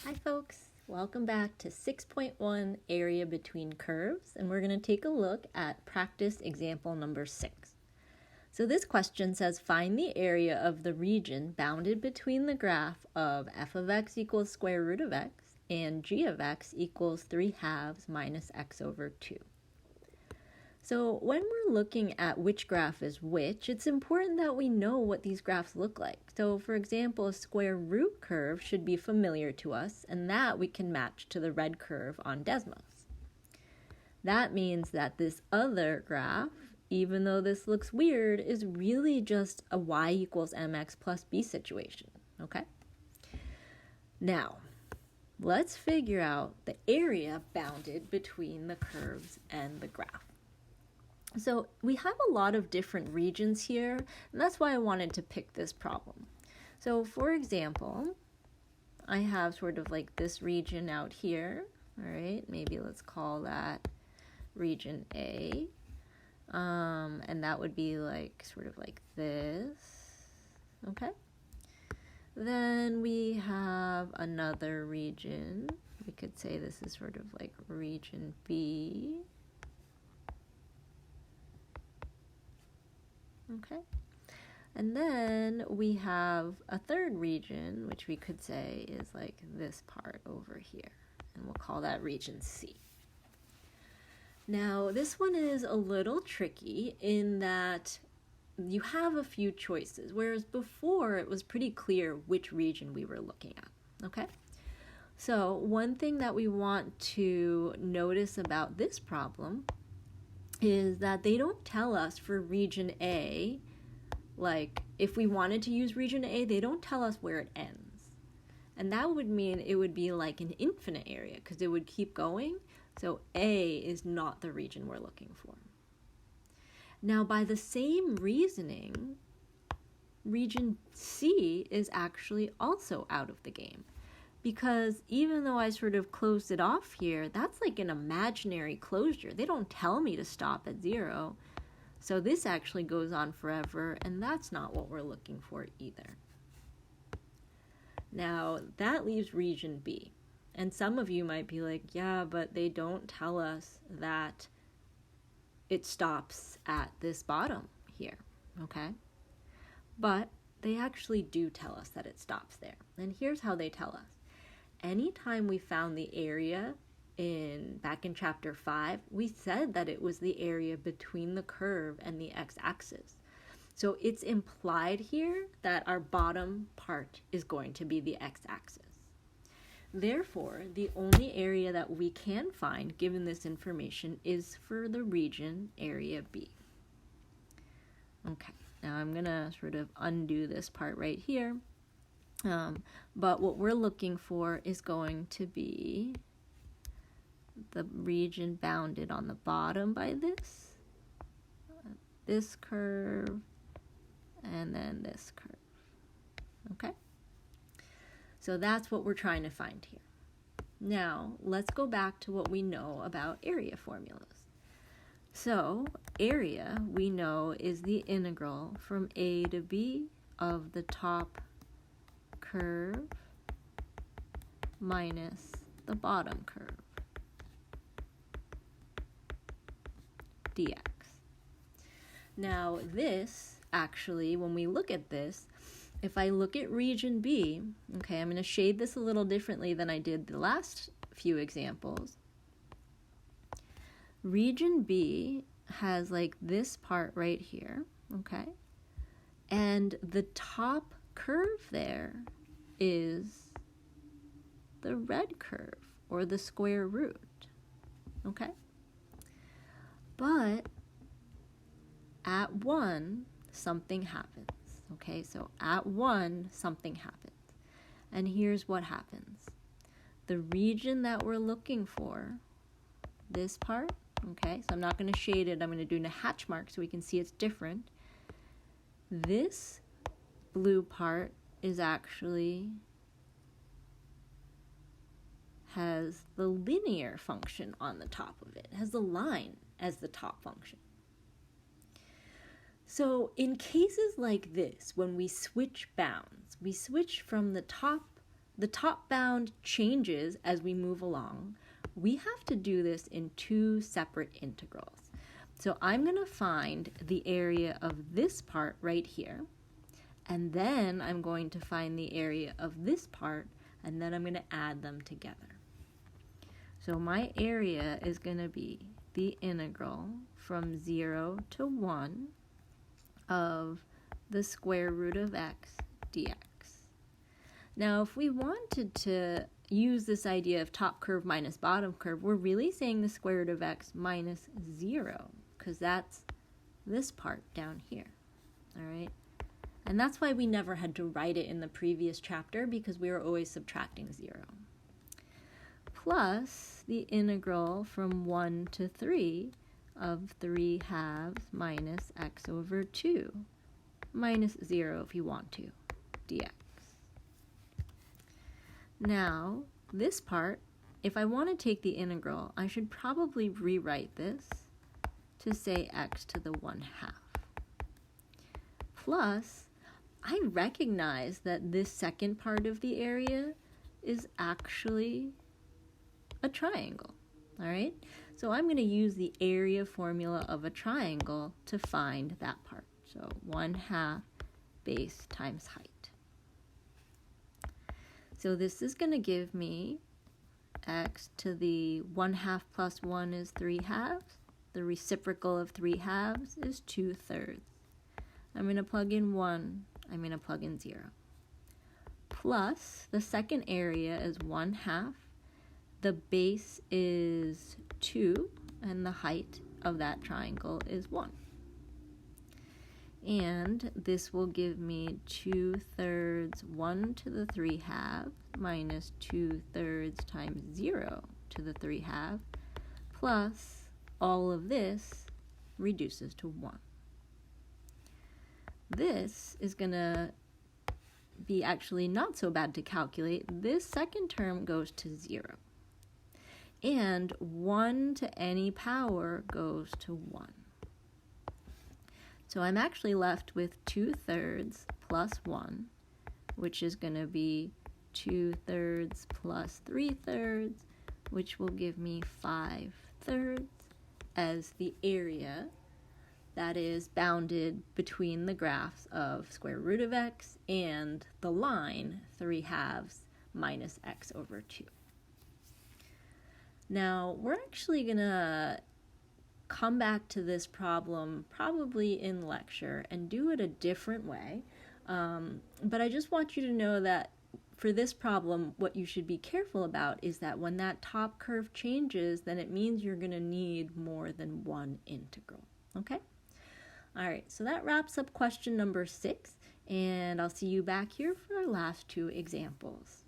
Hi folks, welcome back to 6.1 Area Between Curves, and we're going to take a look at practice example number 6. So this question says find the area of the region bounded between the graph of f of x equals square root of x and g of x equals 3/2 minus x over 2. So when we're looking at which graph is which, it's important that we know what these graphs look like. So for example, a square root curve should be familiar to us, and that we can match to the red curve on Desmos. That means that this other graph, even though this looks weird, is really just a y equals mx plus b situation, okay? Now, let's figure out the area bounded between the curves and the graph. So we have a lot of different regions here, and that's why I wanted to pick this problem. So for example, I have sort of like this region out here, all right? Maybe let's call that region A, and that would be like sort of like this, okay? Then we have another region. We could say this is sort of like region B. Okay, and then we have a third region, which we could say is like this part over here, and we'll call that region C. Now, this one is a little tricky in that you have a few choices, whereas before it was pretty clear which region we were looking at, okay? So one thing that we want to notice about this problem is that they don't tell us for region A, like if we wanted to use region A, they don't tell us where it ends. And that would mean it would be like an infinite area because it would keep going. So A is not the region we're looking for. Now, by the same reasoning, region C is actually also out of the game. Because even though I sort of closed it off here, that's like an imaginary closure. They don't tell me to stop at 0. So this actually goes on forever, and that's not what we're looking for either. Now, that leaves region B. And some of you might be like, yeah, but they don't tell us that it stops at this bottom here, okay? But they actually do tell us that it stops there. And here's how they tell us. Anytime we found the area back in chapter 5, we said that it was the area between the curve and the x-axis. So it's implied here that our bottom part is going to be the x-axis. Therefore, the only area that we can find given this information is for the region area B. Okay, now I'm going to sort of undo this part right here. But what we're looking for is going to be the region bounded on the bottom by this curve, and then this curve. Okay? So that's what we're trying to find here. Now, let's go back to what we know about area formulas. So, area, we know, is the integral from A to B of the top curve minus the bottom curve, dx. Now this, actually, when we look at this, if I look at region B, okay, I'm going to shade this a little differently than I did the last few examples. Region B has like this part right here, okay, and the top curve there is the red curve, or the square root, okay? But at 1, something happens, okay? So at 1, something happens. And here's what happens. The region that we're looking for, this part, okay? So I'm not going to shade it. I'm going to do a hatch mark so we can see it's different. This blue part is actually has the linear function on the top of it. It has the line as the top function. So in cases like this, when we switch bounds, we switch from the top the top bound changes as we move along, we have to do this in two separate integrals. So I'm going to find the area of this part right here, and then I'm going to find the area of this part, and then I'm going to add them together. So my area is going to be the integral from 0 to 1 of the square root of x dx. Now, if we wanted to use this idea of top curve minus bottom curve, we're really saying the square root of x minus 0, because that's this part down here, all right? And that's why we never had to write it in the previous chapter, because we were always subtracting 0. Plus the integral from 1 to 3 of 3 halves minus x over 2, minus 0 if you want to, dx. Now, this part, if I want to take the integral, I should probably rewrite this to say x to the 1/2. Plus, I recognize that this second part of the area is actually a triangle, all right? So I'm going to use the area formula of a triangle to find that part. So 1/2 base times height. So this is going to give me x to the 1/2 plus 1 is 3 halves. The reciprocal of 3 halves is 2/3. I'm going to plug in 1. I'm going to plug in 0. Plus, the second area is 1/2. The base is 2, and the height of that triangle is 1. And this will give me 2/3 1 to the 3 halves minus 2/3 times 0 to the 3 halves, plus all of this reduces to 1. This is going to be actually not so bad to calculate. This second term goes to 0. And 1 to any power goes to 1. So I'm actually left with 2/3 plus 1, which is going to be 2/3 plus 3/3, which will give me 5/3 as the area that is bounded between the graphs of square root of x and the line 3 halves minus x over 2. Now, we're actually going to come back to this problem probably in lecture and do it a different way. But I just want you to know that for this problem, what you should be careful about is that when that top curve changes, then it means you're going to need more than one integral. Okay? All right, so that wraps up question number 6, and I'll see you back here for our last 2 examples.